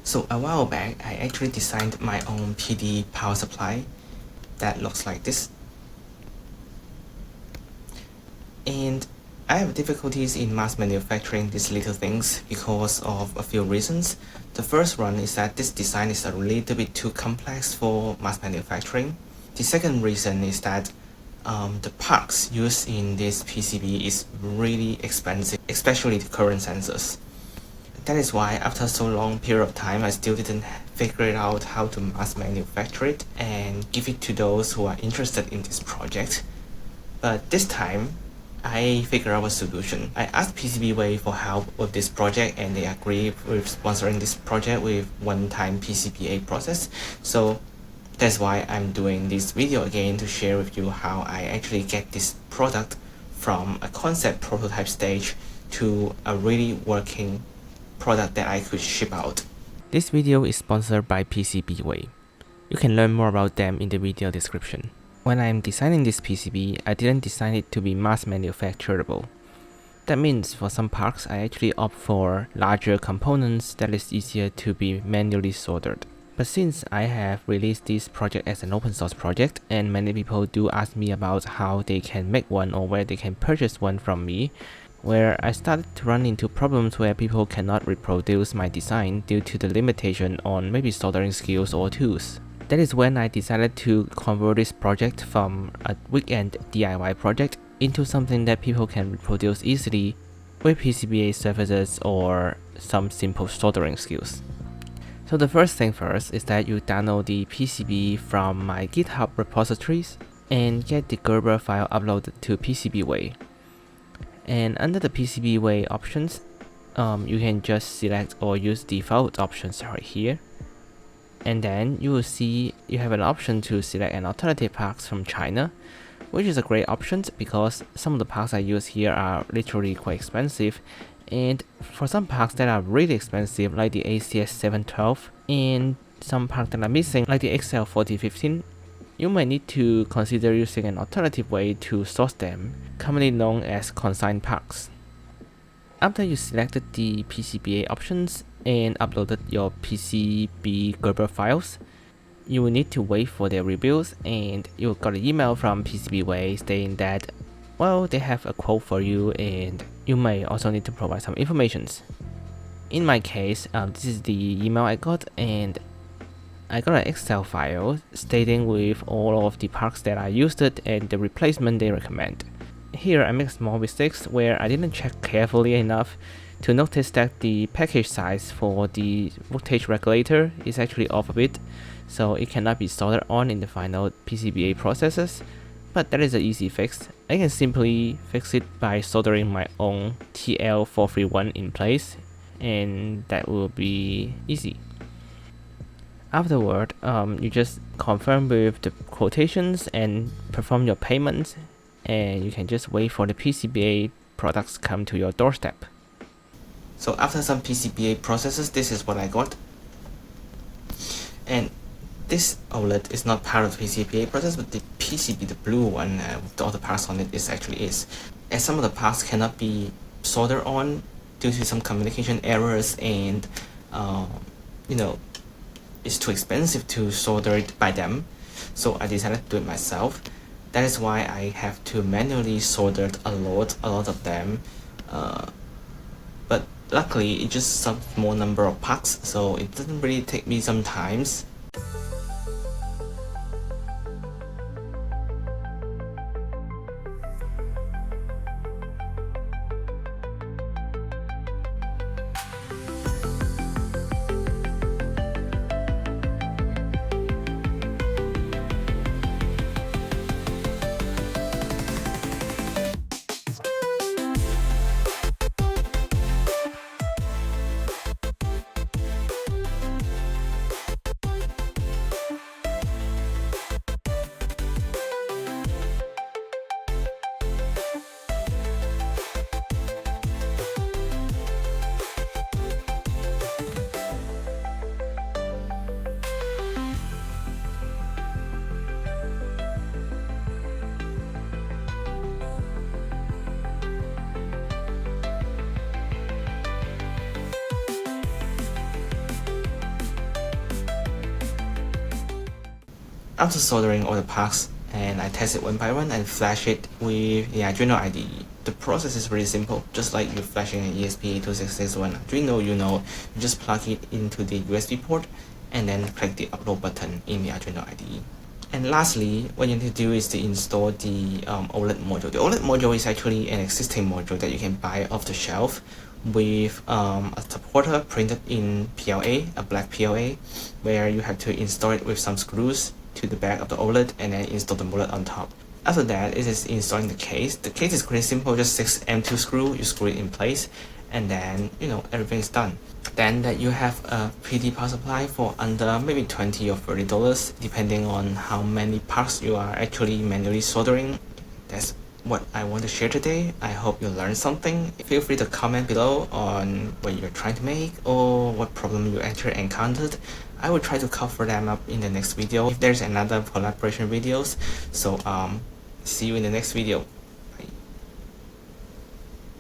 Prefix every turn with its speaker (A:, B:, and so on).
A: So a while back, I actually designed my own PD power supply that looks like this. And I have difficulties in mass manufacturing these little things because of a few reasons. The first one is that this design is a little bit too complex for mass manufacturing. The second reason is that the parts used in this PCB is really expensive, especially the current sensors. That is why after so long period of time, I still didn't figure out how to mass manufacture it and give it to those who are interested in this project. But this time, I figured out a solution. I asked PCBWay for help with this project and they agreed with sponsoring this project with one-time PCBA process. So that's why I'm doing this video again to share with you how I actually get this product from a concept prototype stage to a really working product that I could ship out. This video is sponsored by PCBWay. You can learn more about them in the video description. When I'm designing this PCB, I didn't design it to be mass manufacturable. That means for some parts, I actually opt for larger components that is easier to be manually soldered. But since I have released this project as an open source project, and many people do ask me about how they can make one or where they can purchase one from me, where I started to run into problems where people cannot reproduce my design due to the limitation on maybe soldering skills or tools. That is when I decided to convert this project from a weekend DIY project into something that people can reproduce easily with PCBA services or some simple soldering skills. So the first thing first is that you download the PCB from my GitHub repositories and get the Gerber file uploaded to PCBWay. And under the PCBWay options, you can just select or use default options right here. And then you will see you have an option to select an alternative parts from China, which is a great option because some of the parts I use here are literally quite expensive. And for some parts that are really expensive, like the ACS712, and some parts that are missing, like the XL4015, you might need to consider using an alternative way to source them, commonly known as consigned parts. After you selected the PCBA options and uploaded your PCB Gerber files, you will need to wait for their reviews, and you got an email from PCBWay stating that, well, they have a quote for you and you may also need to provide some informations. In my case, this is the email I got, and I got an Excel file stating with all of the parts that I used and the replacement they recommend. Here I make small mistakes where I didn't check carefully enough to notice that the package size for the voltage regulator is actually off a bit, so it cannot be soldered on in the final PCBA processes, but that is an easy fix. I can simply fix it by soldering my own TL431 in place, and that will be easy. Afterward, you just confirm with the quotations and perform your payments, and you can just wait for the PCBA products come to your doorstep. So after some PCBA processes, this is what I got. And this OLED is not part of the PCBA process, but the PCB, the blue one with all the parts on it, actually is. As some of the parts cannot be soldered on due to some communication errors, and it's too expensive to solder it by them, so I decided to do it myself. That is why I have to manually solder a lot of them. But luckily, it's just some small number of parts, so it doesn't really take me some times. After soldering all the parts, and I test it one by one and flash it with the Arduino IDE. The process is pretty simple, just like you're flashing an ESP8266 Arduino, you just plug it into the USB port and then click the upload button in the Arduino IDE. And lastly, what you need to do is to install the OLED module. The OLED module is actually an existing module that you can buy off the shelf with a supporter printed in PLA, a black PLA, where you have to install it with some screws to the back of the OLED and then install the OLED on top. After that, it is installing the case. The case is pretty simple, just 6 M2 screw, you screw it in place, and then everything is done. Then that you have a PD power supply for under maybe $20 or $30, depending on how many parts you are actually manually soldering. That's what I want to share today. I hope you learned something. Feel free to comment below on what you're trying to make or what problem you actually encountered. I will try to cover them up in the next video if there's another collaboration videos. So see you in the next video.